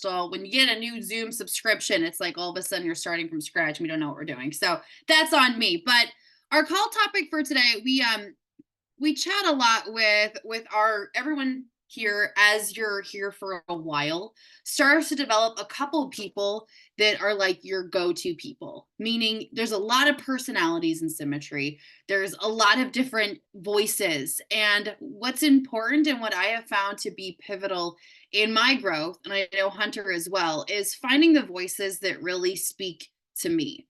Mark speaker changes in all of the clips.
Speaker 1: when you get a new Zoom subscription, it's like all of a sudden you're starting from scratch and we don't know what we're doing. So that's on me. But our call topic for today, we chat a lot with our everyone here as you're here for a while starts to develop a couple of people that are like your go-to people, meaning there's a lot of personalities and symmetry, there's a lot of different voices, and what's important and what I have found to be pivotal in my growth, and I know Hunter as well, is finding the voices that really speak to me.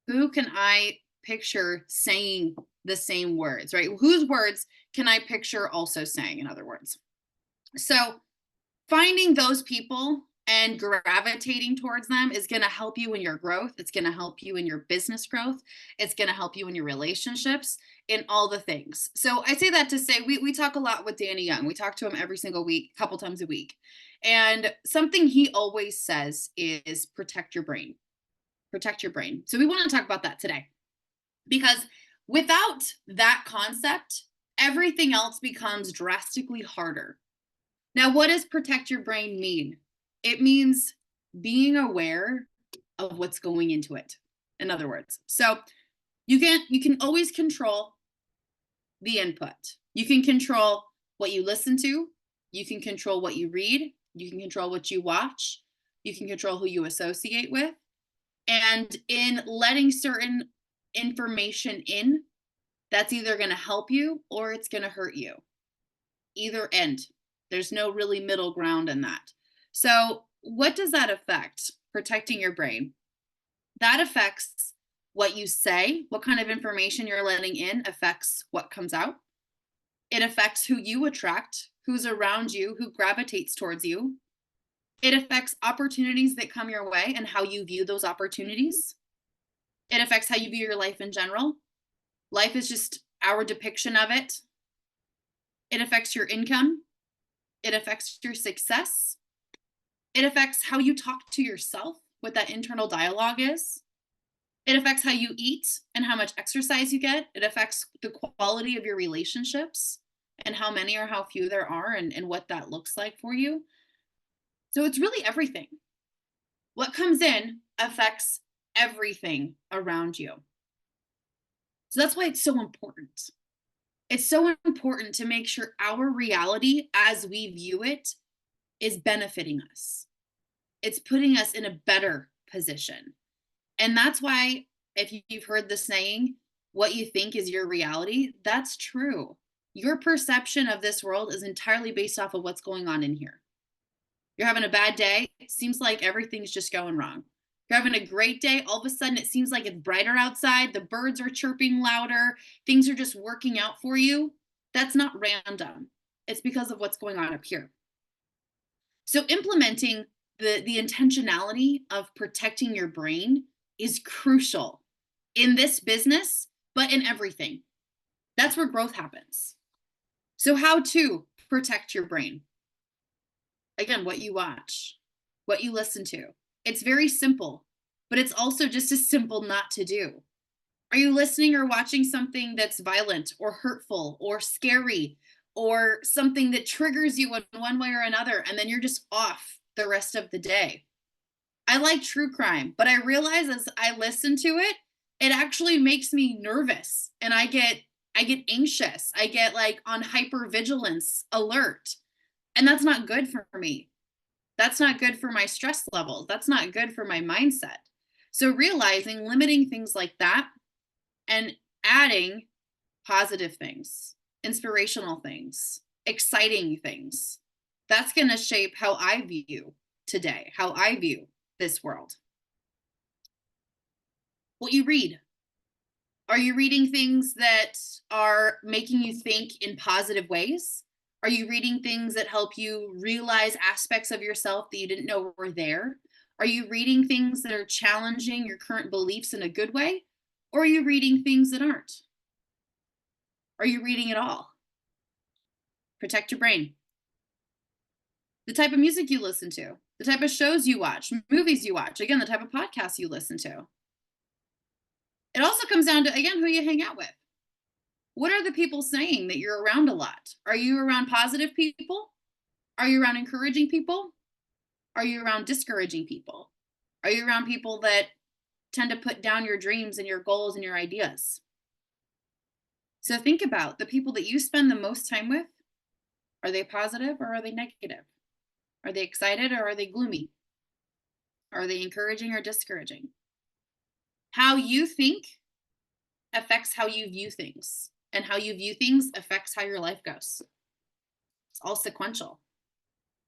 Speaker 1: Who can I picture saying the same words, right? Whose words can I picture also saying, in other words? So finding those people and gravitating towards them is going to help you in your growth. It's going to help you in your business growth. It's going to help you in your relationships, in all the things. So I say that to say we talk a lot with Danny Young. We talk to him every single week, a couple times a week. And something he always says is protect your brain. Protect your brain. So we want to talk about that today. Because without that concept, everything else becomes drastically harder. Now, what does protect your brain mean? It means being aware of what's going into it, in other words. So you can always control the input. You can control what you listen to, you can control what you read, you can control what you watch, you can control who you associate with. And in letting certain information in, that's either going to help you or it's going to hurt you. Either end. There's no really middle ground in that. So what does that affect? Protecting your brain. That affects what you say, what kind of information you're letting in affects what comes out. It affects who you attract, who's around you, who gravitates towards you. It affects opportunities that come your way and how you view those opportunities. It affects how you view your life in general. Life is just our depiction of it. It affects your income. It affects your success. It affects how you talk to yourself, what that internal dialogue is. It affects how you eat and how much exercise you get. It affects the quality of your relationships and how many or how few there are and what that looks like for you. So it's really everything. What comes in affects everything around you. So that's why it's so important. It's so important to make sure our reality as we view it is benefiting us. It's putting us in a better position. And that's why, if you've heard the saying, what you think is your reality, that's true. Your perception of this world is entirely based off of what's going on in here. You're having a bad day, it seems like everything's just going wrong. You're having a great day, all of a sudden it seems like it's brighter outside, the birds are chirping louder, things are just working out for you. That's not random. It's because of what's going on up here. So implementing the intentionality of protecting your brain is crucial in this business, but in everything. That's where growth happens. So how to protect your brain? Again, what you watch, what you listen to. It's very simple, but it's also just as simple not to do. Are you listening or watching something that's violent or hurtful or scary or something that triggers you in one way or another, and then you're just off the rest of the day? I like true crime, but I realize as I listen to it, it actually makes me nervous and I get anxious. I get like on hypervigilance alert. And that's not good for me. That's not good for my stress levels. That's not good for my mindset. So realizing limiting things like that and adding positive things, inspirational things, exciting things, that's going to shape how I view today, how I view this world. What you read. Are you reading things that are making you think in positive ways? Are you reading things that help you realize aspects of yourself that you didn't know were there? Are you reading things that are challenging your current beliefs in a good way? Or are you reading things that aren't? Are you reading it all? Protect your brain. The type of music you listen to, the type of shows you watch, movies you watch, again, the type of podcasts you listen to. It also comes down to, again, who you hang out with. What are the people saying that you're around a lot? Are you around positive people? Are you around encouraging people? Are you around discouraging people? Are you around people that tend to put down your dreams and your goals and your ideas? So think about the people that you spend the most time with. Are they positive or are they negative? Are they excited or are they gloomy? Are they encouraging or discouraging? How you think affects how you view things, and how you view things affects how your life goes. It's all sequential.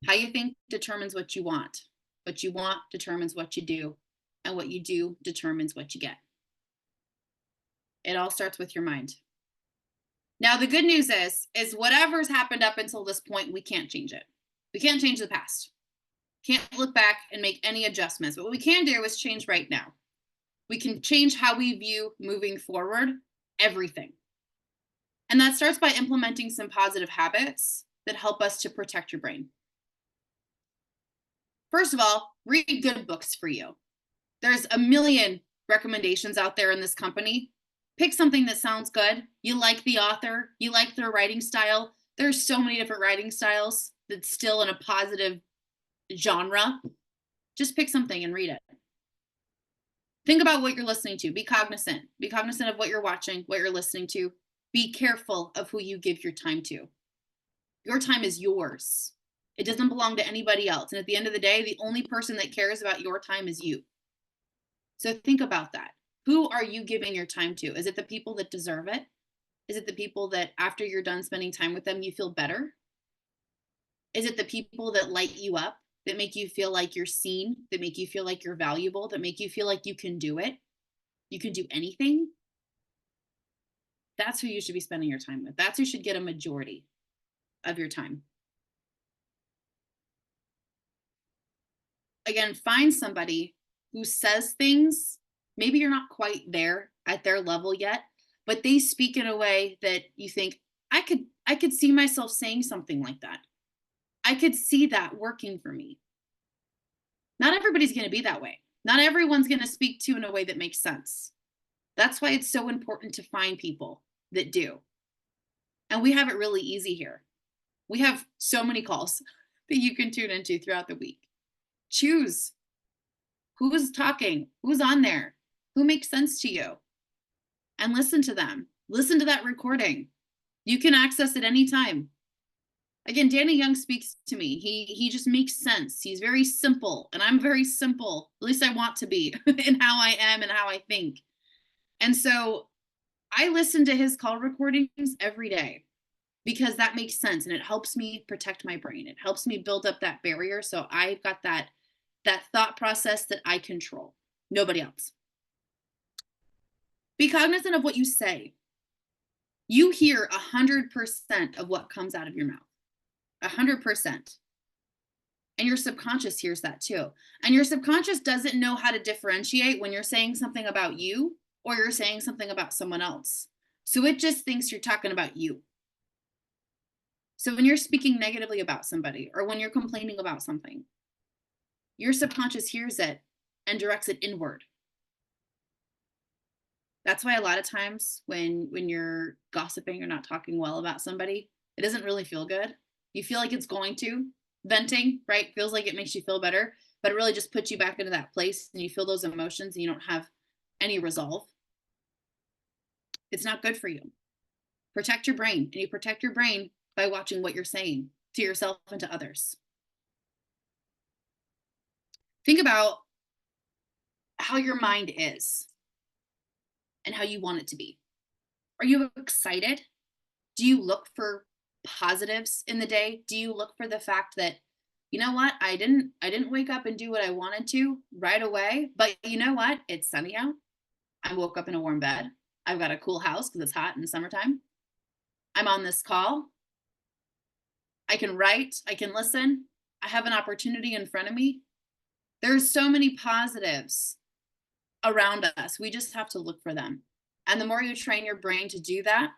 Speaker 1: How you think determines what you want. What you want determines what you do, and what you do determines what you get. It all starts with your mind. Now, the good news is whatever's happened up until this point, we can't change it. We can't change the past. Can't look back and make any adjustments. But what we can do is change right now. We can change how we view moving forward everything. And that starts by implementing some positive habits that help us to protect your brain. First of all, read good books for you. There's a million recommendations out there in this company. Pick something that sounds good. You like the author, you like their writing style. There's so many different writing styles that's still in a positive genre. Just pick something and read it. Think about what you're listening to. Be cognizant. Be cognizant of what you're watching, what you're listening to. Be careful of who you give your time to. Your time is yours. It doesn't belong to anybody else. And at the end of the day, the only person that cares about your time is you. So think about that. Who are you giving your time to? Is it the people that deserve it? Is it the people that after you're done spending time with them, you feel better? Is it the people that light you up, that make you feel like you're seen, that make you feel like you're valuable, that make you feel like you can do it? You can do anything? That's who you should be spending your time with. That's who should get a majority of your time. Again, find somebody who says things, maybe you're not quite there at their level yet, but they speak in a way that you think, I could see myself saying something like that. I could see that working for me. Not everybody's going to be that way. Not everyone's going to speak to in a way that makes sense. That's why it's so important to find people that do. And we have it really easy here. We have so many calls that you can tune into throughout the week. Choose who's talking, who's on there, who makes sense to you, and listen to them. Listen to that recording. You can access it anytime. Again, Danny Young speaks to me. He just makes sense. He's very simple, and I'm very simple. At least I want to be in how I am and how I think. And so I listen to his call recordings every day because that makes sense, and it helps me protect my brain. It helps me build up that barrier, so I've got that thought process that I control. Nobody else. Be cognizant of what you say. You hear 100% of what comes out of your mouth. 100%. And your subconscious hears that too. And your subconscious doesn't know how to differentiate when you're saying something about you or you're saying something about someone else. So it just thinks you're talking about you. So when you're speaking negatively about somebody or when you're complaining about something, your subconscious hears it and directs it inward. That's why a lot of times when you're gossiping or not talking well about somebody, it doesn't really feel good. You feel like it's going to. Venting, right? Feels like it makes you feel better, but it really just puts you back into that place and you feel those emotions and you don't have any resolve. It's not good for you. Protect your brain, and you protect your brain by watching what you're saying to yourself and to others. Think about how your mind is and how you want it to be. Are you excited? Do you look for positives in the day? Do you look for the fact that, you know what, I didn't wake up and do what I wanted to right away, but you know what? It's sunny out. I woke up in a warm bed. I've got a cool house because it's hot in the summertime. I'm on this call. I can write, I can listen. I have an opportunity in front of me. There's so many positives around us. We just have to look for them. And the more you train your brain to do that,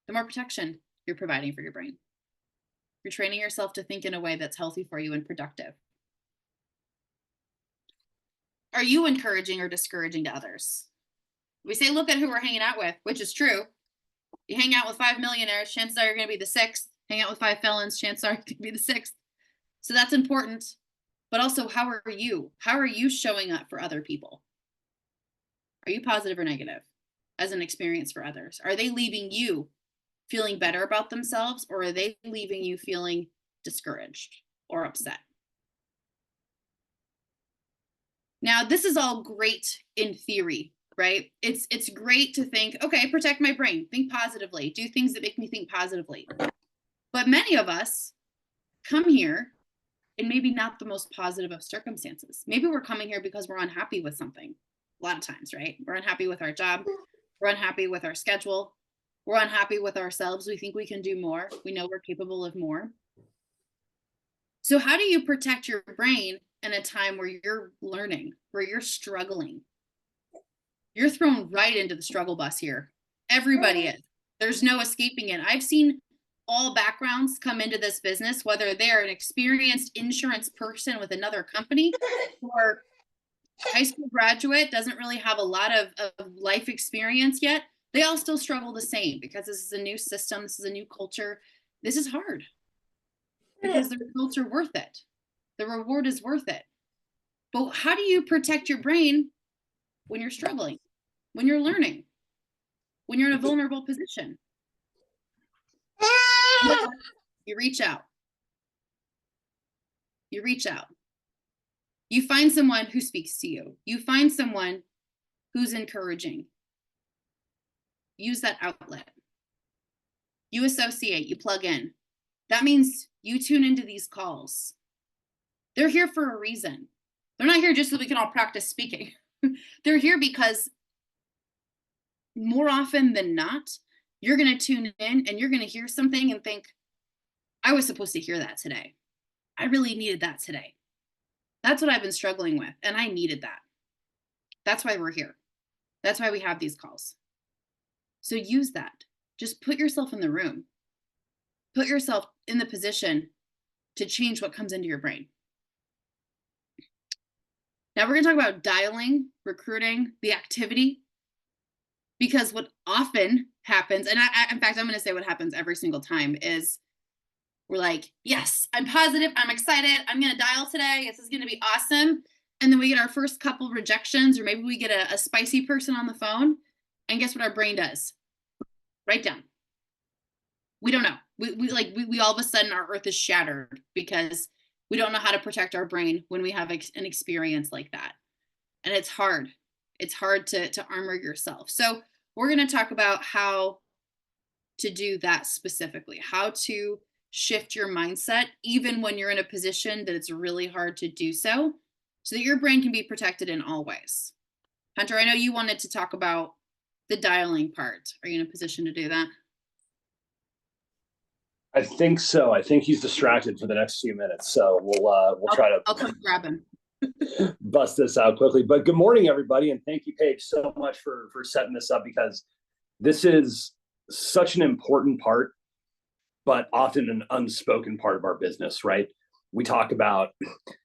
Speaker 1: the more protection you're providing for your brain. You're training yourself to think in a way that's healthy for you and productive. Are you encouraging or discouraging to others? We say, look at who we're hanging out with, which is true. You hang out with 5 millionaires, chances are you're going to be the 6th. Hang out with 5 felons, chances are you're going to be the 6th. So that's important. but also how are you? How are you showing up for other people? Are you positive or negative as an experience for others? Are they leaving you feeling better about themselves, or are they leaving you feeling discouraged or upset? Now, this is all great in theory, right? It's great to think, okay, protect my brain, think positively, do things that make me think positively. But many of us come here in maybe not the most positive of circumstances. Maybe we're coming here because we're unhappy with something. A lot of times, right? We're unhappy with our job, we're unhappy with our schedule, we're unhappy with ourselves. We think we can do more. We know we're capable of more. So, how do you protect your brain in a time where you're learning, where you're struggling? You're thrown right into the struggle bus here. Everybody is. There's no escaping it. I've seen all backgrounds come into this business, whether they're an experienced insurance person with another company or high school graduate, doesn't really have a lot of life experience yet. They all still struggle the same because this is a new system. This is a new culture. This is hard because the results are worth it. The reward is worth it. But how do you protect your brain when you're struggling, when you're learning, when you're in a vulnerable position? You reach out. You reach out. You find someone who speaks to you. You find someone who's encouraging. Use that outlet. You associate, you plug in. That means you tune into these calls. They're here for a reason. They're not here just so we can all practice speaking. They're here because more often than not, you're going to tune in and you're going to hear something and think, I was supposed to hear that today. I really needed that today. That's what I've been struggling with, and I needed that. That's why we're here. That's why we have these calls. So use that. Just put yourself in the room. Put yourself in the position to change what comes into your brain. Now we're going to talk about dialing, recruiting, the activity, because what often happens, and in fact, I'm going to say what happens every single time is we're like, yes, I'm positive, I'm excited, I'm going to dial today, this is going to be awesome. And then we get our first couple rejections, or maybe we get a spicy person on the phone, and guess what our brain does? Write down. We don't know. We all of a sudden our earth is shattered because we don't know how to protect our brain when we have an experience like that. And it's hard. It's hard to armor yourself. So we're going to talk about how to do that specifically, how to shift your mindset, even when you're in a position that it's really hard to do so that your brain can be protected in all ways. Hunter, I know you wanted to talk about the dialing part. Are you in a position to do that?
Speaker 2: I think so. I think he's distracted for the next few minutes, so we'll try to.
Speaker 1: I'll come grab him.
Speaker 2: Bust this out quickly. But good morning, everybody, and thank you, Paige, so much for setting this up, because this is such an important part, but often an unspoken part of our business, right? We talk about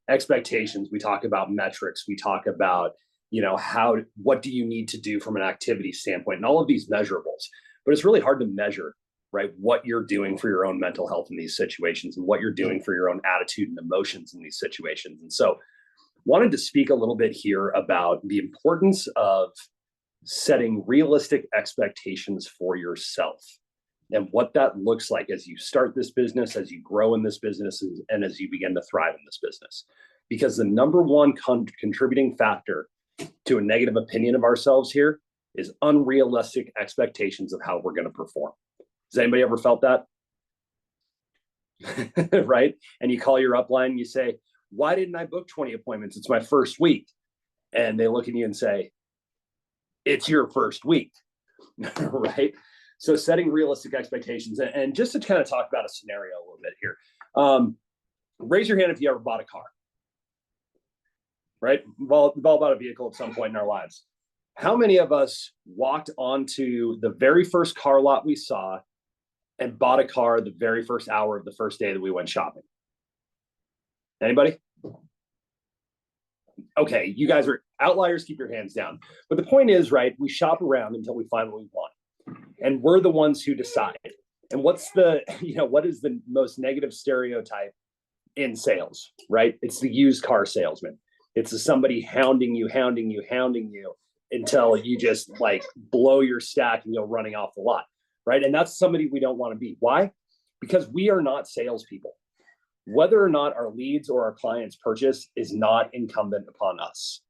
Speaker 2: expectations, we talk about metrics, we talk about, what do you need to do from an activity standpoint, and all of these measurables. But it's really hard to measure, right, what you're doing for your own mental health in these situations and what you're doing for your own attitude and emotions in these situations. And so wanted to speak a little bit here about the importance of setting realistic expectations for yourself and what that looks like as you start this business, as you grow in this business, and as you begin to thrive in this business. Because the number one contributing factor to a negative opinion of ourselves here is unrealistic expectations of how we're going to perform. Has anybody ever felt that? Right? And you call your upline and you say, why didn't I book 20 appointments? It's my first week. And they look at you and say, it's your first week, right? So setting realistic expectations, and just to kind of talk about a scenario a little bit here. Raise your hand if you ever bought a car, right? We've all bought a vehicle at some point in our lives. How many of us walked onto the very first car lot we saw and bought a car the very first hour of the first day that we went shopping? Anybody? Okay, you guys are outliers, keep your hands down. But the point is, right, we shop around until we find what we want. And we're the ones who decide. And what is the most negative stereotype in sales, right? It's the used car salesman. It's somebody hounding you until you just like blow your stack and go running off the lot, right? And that's somebody we don't want to be. Why? Because we are not salespeople. Whether or not our leads or our clients purchase is not incumbent upon us.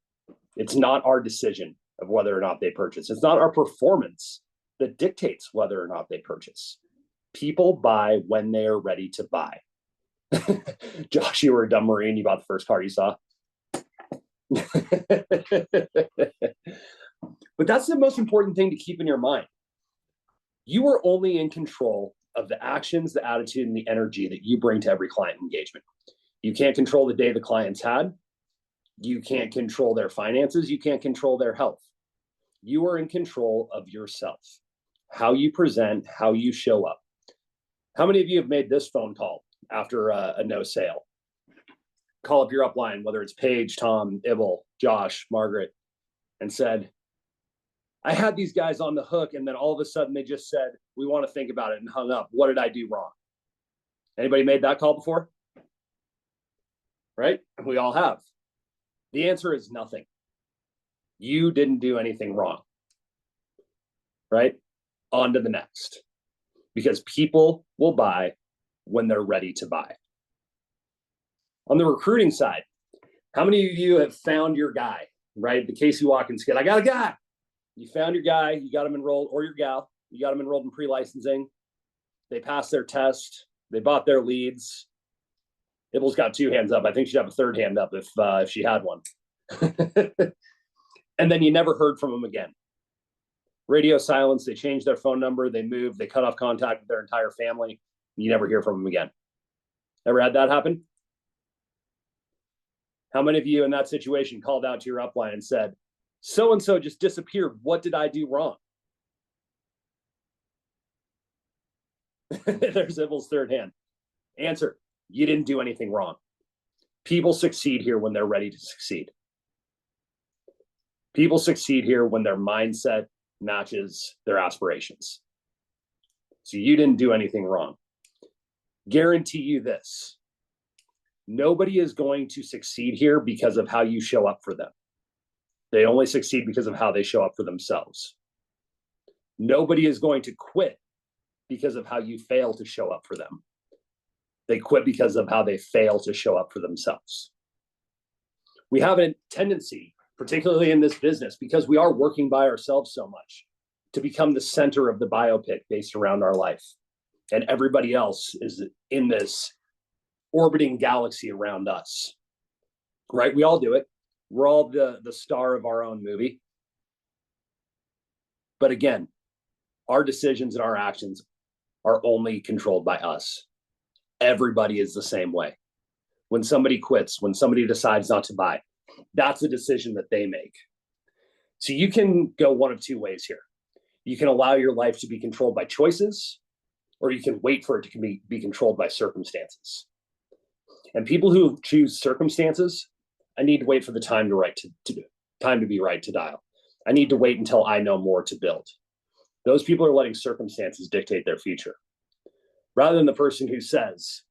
Speaker 2: It's not our decision of whether or not they purchase. It's not our performance that dictates whether or not they purchase. People buy when they are ready to buy. Josh, you were a dumb Marine. You bought the first car you saw. But that's the most important thing to keep in your mind. You are only in control of the actions, the attitude, and the energy that you bring to every client engagement. You can't control the day the client's had. You can't control their finances. You can't control their health. You are in control of yourself, how you present, how you show up. How many of you have made this phone call after a no sale? Call up your upline, whether it's Paige, Tom, Ibble, Josh, Margaret, and said, I had these guys on the hook, and then all of a sudden they just said, we want to think about it, and hung up. What did I do wrong? Anybody made that call before? Right? We all have. The answer is nothing. You didn't do anything wrong. Right? On to the next. Because people will buy when they're ready to buy. On the recruiting side, how many of you have found your guy, right? The Casey Watkins kid. I got a guy. You found your guy, you got him enrolled, or your gal, you got him enrolled in pre-licensing. They passed their test. They bought their leads. Ibble's got 2 hands up. I think she'd have a 3rd hand up if she had one. And then you never heard from them again. Radio silence. They changed their phone number. They moved. They cut off contact with their entire family. You never hear from them again. Ever had that happen? How many of you in that situation called out to your upline and said, so-and-so just disappeared. What did I do wrong? There's Ibble's 3rd hand. Answer, you didn't do anything wrong. People succeed here when they're ready to succeed. People succeed here when their mindset matches their aspirations. So you didn't do anything wrong. Guarantee you this. Nobody is going to succeed here because of how you show up for them. They only succeed because of how they show up for themselves. Nobody is going to quit because of how you fail to show up for them. They quit because of how they fail to show up for themselves. We have a tendency, particularly in this business, because we are working by ourselves so much, to become the center of the biopic based around our life. And everybody else is in this orbiting galaxy around us, right? We all do it. We're all the star of our own movie. But again, our decisions and our actions are only controlled by us. Everybody is the same way. When somebody quits, when somebody decides not to buy, that's a decision that they make. So you can go one of 2 ways here. You can allow your life to be controlled by choices, or you can wait for it to be controlled by circumstances. And people who choose circumstances, I need to wait for the time to be right to dial. I need to wait until I know more to build. Those people are letting circumstances dictate their future. Rather than the person who says,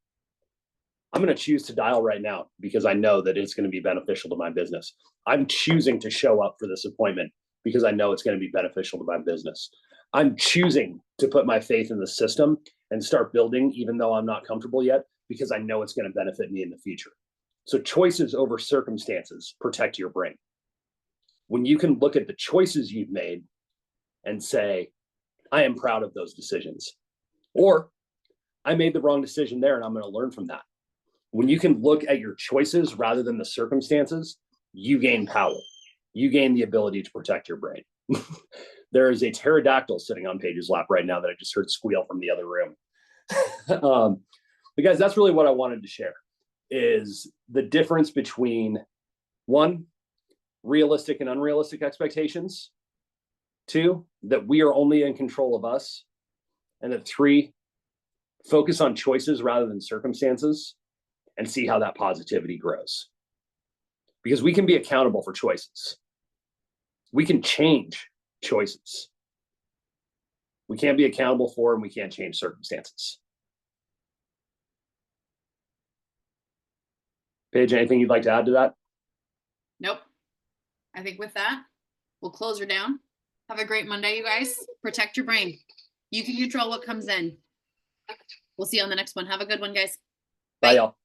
Speaker 2: I'm going to choose to dial right now because I know that it's going to be beneficial to my business. I'm choosing to show up for this appointment because I know it's going to be beneficial to my business. I'm choosing to put my faith in the system and start building even though I'm not comfortable yet because I know it's going to benefit me in the future. So choices over circumstances protect your brain. When you can look at the choices you've made and say, I am proud of those decisions, or I made the wrong decision there and I'm going to learn from that. When you can look at your choices rather than the circumstances, you gain power. You gain the ability to protect your brain. There is a pterodactyl sitting on Paige's lap right now that I just heard squeal from the other room. But guys, that's really what I wanted to share, is the difference between 1, realistic and unrealistic expectations, 2, that we are only in control of us, and then 3, focus on choices rather than circumstances and see how that positivity grows. Because we can be accountable for choices. We can change choices. We can't be accountable for and we can't change circumstances. Paige, anything you'd like to add to that?
Speaker 1: Nope. I think with that, we'll close her down. Have a great Monday, you guys. Protect your brain. You can control what comes in. We'll see you on the next one. Have a good one, guys.
Speaker 2: Bye, y'all.